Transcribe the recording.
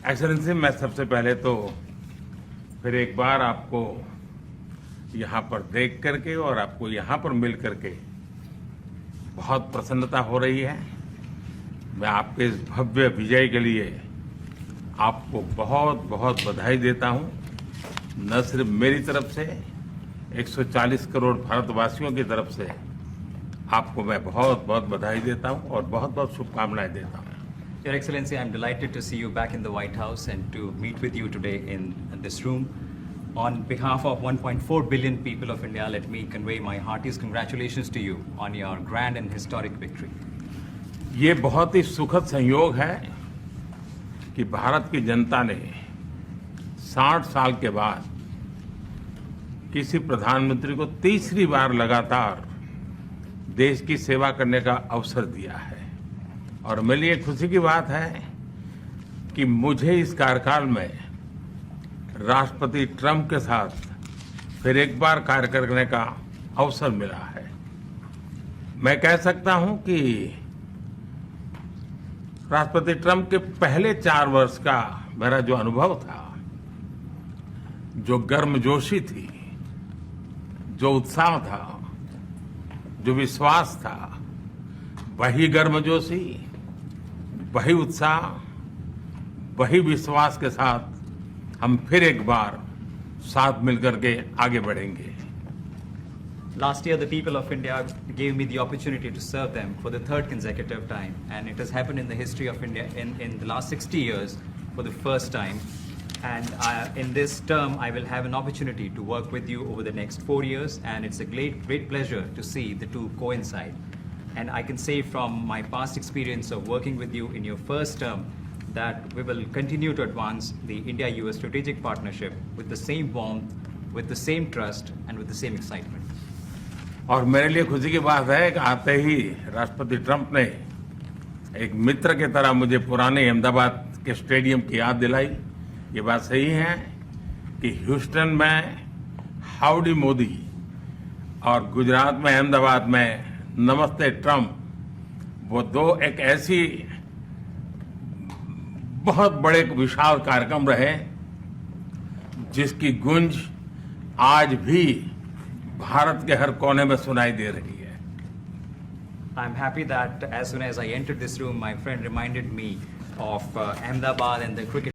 Excellency, मैं सबसे पहले तो फिर एक बार आपको यहाँ पर देख करके और आपको यहाँ पर मिल करके बहुत प्रसन्नता हो रही है। मैं आपके इस भव्य विजय के लिए आपको बहुत बहुत बधाई देता हूँ। न सिर्फ मेरी तरफ से, 140 करोड़ भारतवासियों की तरफ से आपको मैं बहुत बहुत बधाई देता हूँ और बहुत बहुत शुभकामनाएं देता हूँ। Your Excellency, I'm delighted to see you back in the White House and to meet with you today in this room. On behalf of 1.4 billion people of India, let me convey my heartiest congratulations to you on your grand and historic victory. ये बहुत ही सुखद संयोग है कि भारत की जनता ने 60 साल के बाद किसी प्रधानमंत्री को तीसरी बार लगातार देश की सेवा करने का अवसर दिया है। और मेरे लिए खुशी की बात है कि मुझे इस कार्यकाल में राष्ट्रपति ट्रंप के साथ फिर एक बार कार्य करने का अवसर मिला है। मैं कह सकता हूं कि राष्ट्रपति ट्रंप के पहले 4 वर्ष का मेरा जो अनुभव था, जो गर्मजोशी थी, जो उत्साह था, जो विश्वास था, वही गर्मजोशी, वही उत्साह, वही विश्वास के साथ हम फिर एक बार साथ मिलकर के आगे बढ़ेंगे। Last year, the people of India gave me the opportunity to serve them for the 3rd consecutive time, and it has happened in the history of India in the last 60 years for the first time. And in this term, I will have an opportunity to work with you over the next 4 years, and it's a great pleasure to see the two coincide. And I can say from my past experience of working with you in your first term that we will continue to advance the India-US strategic partnership with the same warmth, with the same trust, and with the same excitement. और मेरे लिए खुशी की बात है कि आते ही राष्ट्रपति ट्रंप ने एक मित्र की तरह मुझे पुराने अहमदाबाद के स्टेडियम की याद दिलाई। ये बात सही है कि ह्यूस्टन में हाउडी मोदी और गुजरात में अहमदाबाद में नमस्ते ट्रंप, वो दो एक ऐसी बहुत बड़े विशाल कार्यक्रम रहे जिसकी गूंज आज भी भारत के हर कोने में सुनाई दे रही है। I'm happy that as soon as I entered this room, my friend reminded me of Ahmedabad and the cricket